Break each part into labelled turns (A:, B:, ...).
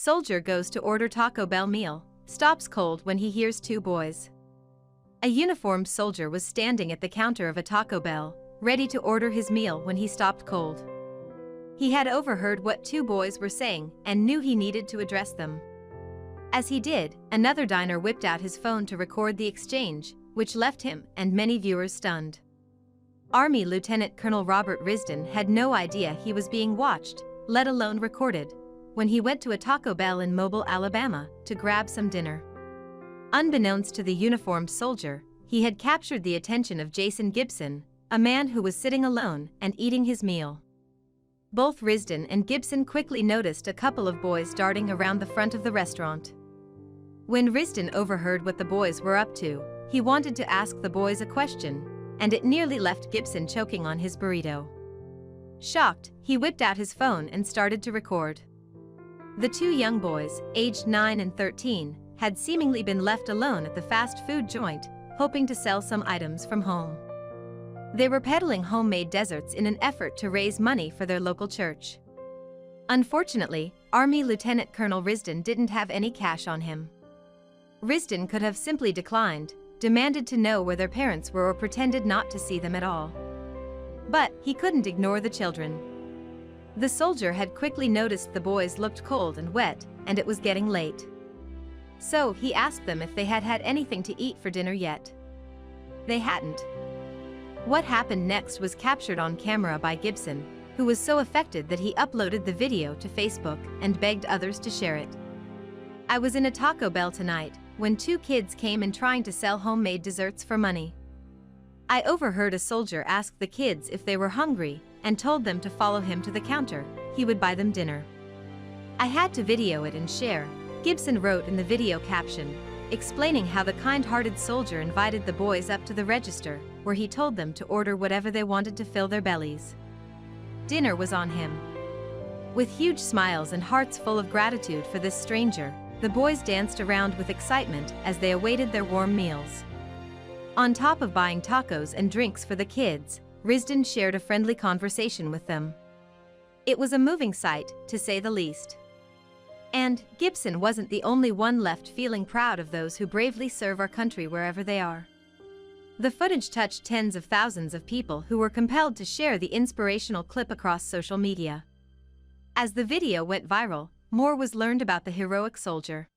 A: Soldier goes to order Taco Bell meal, stops cold when he hears two boys. A uniformed soldier was standing at the counter of a Taco Bell, ready to order his meal when he stopped cold. He had overheard what two boys were saying and knew he needed to address them. As he did, another diner whipped out his phone to record the exchange, which left him and many viewers stunned. Army Lieutenant Colonel Robert Risdon had no idea he was being watched, let alone recorded, when he went to a Taco Bell in Mobile, Alabama, to grab some dinner. Unbeknownst to the uniformed soldier, he had captured the attention of Jason Gibson, a man who was sitting alone and eating his meal. Both Risdon and Gibson quickly noticed a couple of boys darting around the front of the restaurant. When Risdon overheard what the boys were up to, he wanted to ask the boys a question, and it nearly left Gibson choking on his burrito. Shocked, he whipped out his phone and started to record. The two young boys, aged 9 and 13, had seemingly been left alone at the fast food joint, hoping to sell some items from home. They were peddling homemade desserts in an effort to raise money for their local church. Unfortunately, Army Lieutenant Colonel Risdon didn't have any cash on him. Risdon could have simply declined, demanded to know where their parents were, or pretended not to see them at all. But he couldn't ignore the children. The soldier had quickly noticed the boys looked cold and wet, and it was getting late. So he asked them if they had had anything to eat for dinner yet. They hadn't. What happened next was captured on camera by Gibson, who was so affected that he uploaded the video to Facebook and begged others to share it. "I was in a Taco Bell tonight when two kids came in trying to sell homemade desserts for money. I overheard a soldier ask the kids if they were hungry and told them to follow him to the counter. He would buy them dinner. I had to video it and share," Gibson wrote in the video caption, explaining how the kind-hearted soldier invited the boys up to the register, where he told them to order whatever they wanted to fill their bellies. Dinner was on him. With huge smiles and hearts full of gratitude for this stranger, the boys danced around with excitement as they awaited their warm meals. On top of buying tacos and drinks for the kids, Risdon shared a friendly conversation with them. It was a moving sight, to say the least. And Gibson wasn't the only one left feeling proud of those who bravely serve our country wherever they are. The footage touched tens of thousands of people who were compelled to share the inspirational clip across social media. As the video went viral, more was learned about the heroic soldier.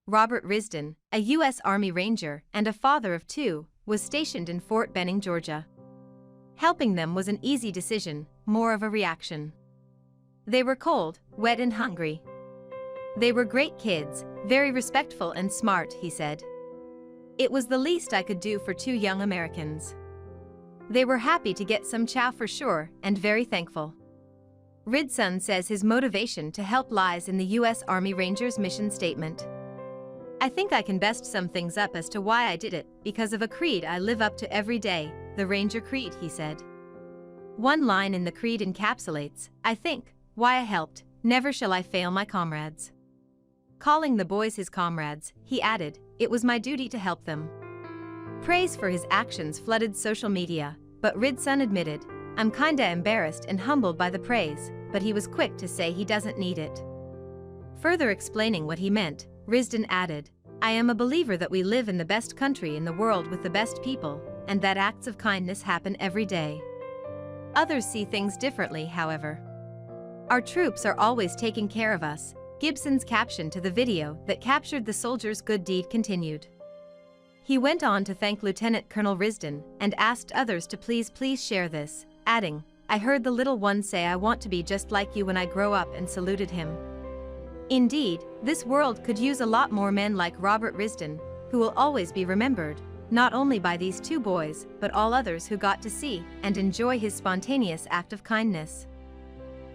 A: Robert Risdon, a U.S. Army Ranger and a father of two, was stationed in Fort Benning, Georgia. Helping them was an easy decision, more of a reaction. They were cold, wet and hungry. They were great kids, very respectful and smart, he said. It was the least I could do for two young Americans. They were happy to get some chow for sure, and very thankful. Risdon says his motivation to help lies in the U.S. Army Rangers mission statement. "I think I can best sum things up as to why I did it, because of a creed I live up to every day, the Ranger Creed," he said. One line in the creed encapsulates, "I think, why I helped, never shall I fail my comrades." Calling the boys his comrades, he added, "It was my duty to help them." Praise for his actions flooded social media, but Risdon admitted, "I'm kinda embarrassed and humbled by the praise," but he was quick to say he doesn't need it. Further explaining what he meant, Risdon added, "I am a believer that we live in the best country in the world with the best people, and that acts of kindness happen every day. Others see things differently, however. Our troops are always taking care of us." Gibson's caption to the video that captured the soldier's good deed continued. He went on to thank Lieutenant Colonel Risdon and asked others to please share this, adding, "I heard the little one say I want to be just like you when I grow up," and saluted him. Indeed, this world could use a lot more men like Robert Risdon, who will always be remembered, not only by these two boys, but all others who got to see and enjoy his spontaneous act of kindness.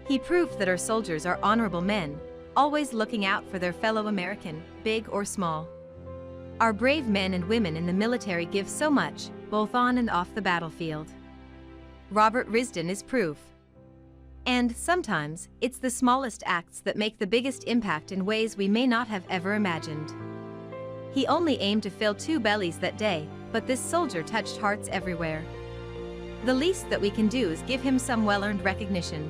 A: He proved that our soldiers are honorable men, always looking out for their fellow American, big or small. Our brave men and women in the military give so much, both on and off the battlefield. Robert Risdon is proof. And sometimes, it's the smallest acts that make the biggest impact in ways we may not have ever imagined. He only aimed to fill two bellies that day, but this soldier touched hearts everywhere. The least that we can do is give him some well-earned recognition.